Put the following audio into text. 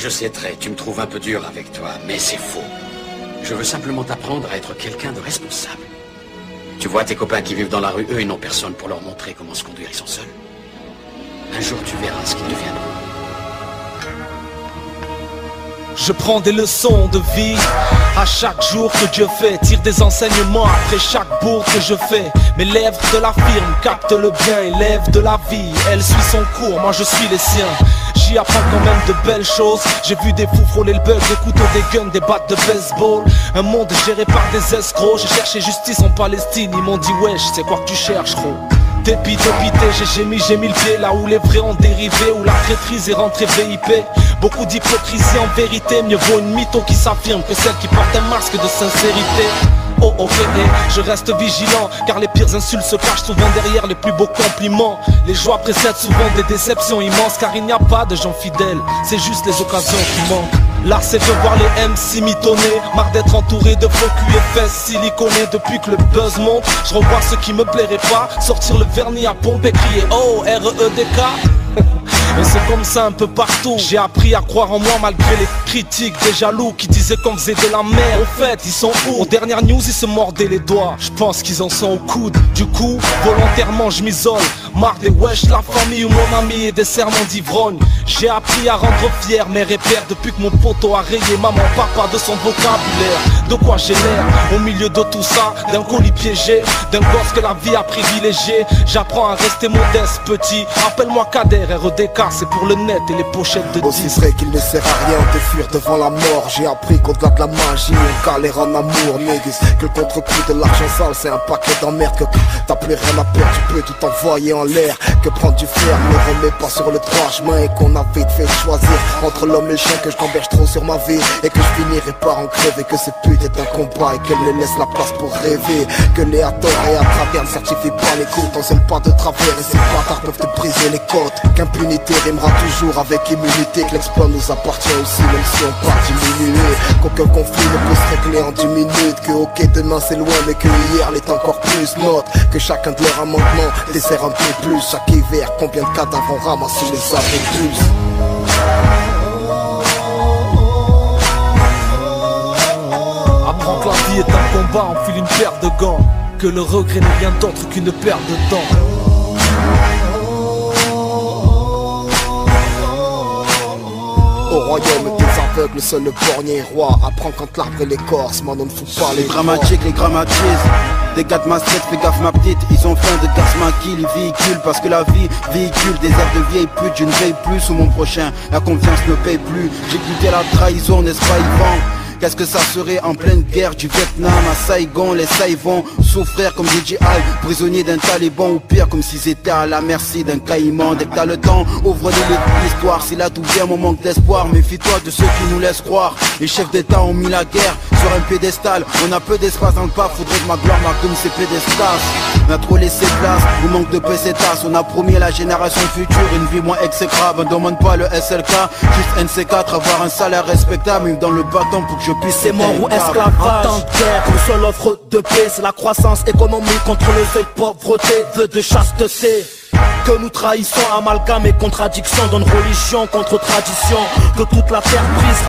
Je sais très, tu me trouves un peu dur avec toi, mais c'est faux. Je veux simplement t'apprendre à être quelqu'un de responsable. Tu vois tes copains qui vivent dans la rue, eux, ils n'ont personne pour leur montrer comment se conduire, ils sont seuls. Un jour, tu verras ce qu'ils deviendront. Je prends des leçons de vie à chaque jour que Dieu fait. Tire des enseignements après chaque bourre que je fais. Mes lèvres de la firme captent le bien, élève de la vie. Elle suit son cours, moi je suis les siens. J'y apprends quand même de belles choses. J'ai vu des fous frôler le bug, des couteaux, des guns, des battes de baseball. Un monde géré par des escrocs. J'ai cherché justice en Palestine, ils m'ont dit wesh, c'est quoi que tu cherches gros? Dépité, j'ai mis le pied là où les vrais ont dérivé, où la traîtrise est rentrée VIP. Beaucoup d'hypocrisie en vérité, mieux vaut une mytho qui s'affirme que celle qui porte un masque de sincérité. Oh ok, je reste vigilant, car les pires insultes se cachent souvent derrière les plus beaux compliments. Les joies précèdent souvent des déceptions immenses, car il n'y a pas de gens fidèles, c'est juste les occasions qui manquent. Là c'est de voir les MC mitonner, marre d'être entouré de faux cul et fesses siliconés. Depuis que le buzz monte, je revois ce qui me plairait pas, sortir le vernis à pompe et crier oh R-E-E-D-K. Et c'est comme ça un peu partout. J'ai appris à croire en moi malgré les critiques des jaloux qui disaient qu'on faisait de la merde. Au fait, ils sont où? Aux dernières news, ils se mordaient les doigts. Je pense qu'ils en sont au coude. Du coup, volontairement, je m'isole. Marre des wesh, la famille ou mon ami et des serments d'ivrogne. J'ai appris à rendre fier mes repères depuis que mon poteau a rayé maman, papa de son vocabulaire. De quoi j'ai l'air au milieu de tout ça? D'un colis piégé, d'un gosse que la vie a privilégié. J'apprends à rester modeste, petit. Appelle-moi Kader, REDK, c'est pour le net et les pochettes de aussi 10. vrai qu'il ne sert à rien de fuir devant la mort. J'ai appris qu'au-delà de la magie, on galère en amour, niggas. Que le contre-coup de l'argent sale, c'est un paquet d'emmerde. Que t'as plus rien à perdre, tu peux tout envoyer en l'air. Que prendre du fer ne remet pas sur le droit chemin. Et qu'on a vite fait choisir entre l'homme et le chien. Que je gamberge trop sur ma vie et que je finirai par en crever. Que cette pute est un combat et qu'elle me laisse la place pour rêver. Que les à tort et à travers ne certifient pas les coups. On seul pas de travers et ces bâtards peuvent te briser les côtes. Qu'impunité rimera toujours avec immunité. Que l'exploit nous appartient aussi même si on part diminuer. Qu'aucun conflit ne peut se régler en 10 minutes. Que ok demain c'est loin mais que hier l'est encore plus. Note que chacun de leurs amendements dessert un peu plus. Chaque hiver combien de cadavres on ramasse sous les abris. Apprends que la vie est un combat, on file une paire de gants. Que le regret n'est rien d'autre qu'une perte de temps. Au royaume des aveugles, seul le borgné est roi. Apprends quand l'arbre est l'écorce, man on ne fout pas les dramatiques, les grammatistes. Des gars de ma street, fais gaffe ma petite. Ils ont faim de casse ma kill, ils véhiculent. Parce que la vie véhicule des airs de vieille pute. Je ne veille plus sur mon prochain, la confiance ne paye plus. J'ai goûté la trahison, n'est-ce pas Yvan? Qu'est-ce que ça serait en pleine guerre du Vietnam à Saigon? Les Saïvons souffrir comme des djihad, prisonniers d'un taliban ou pire comme s'ils étaient à la merci d'un caïman. Dès que t'as le temps, ouvre les livres d'histoire. Si là tout vient mon manque d'espoir, méfie-toi de ceux qui nous laissent croire. Les chefs d'état ont mis la guerre sur un pédestal. On a peu d'espace dans le pas, faudrait que ma gloire marque comme ces pédestals. On a trop laissé place, nous manque de pesetas. On a promis à la génération future une vie moins exécrable. On demande pas le SLK, juste NC4, avoir un salaire respectable. Même dans le bâton pour que je puisse. C'est mort ou esclavage. En tant que guerre, le seul offre de paix, c'est la croissance économique contre le fait de pauvreté, vœu de chasteté. Que nous trahissons, amalgame et contradiction, donne religion contre tradition. Que toute la terre brise.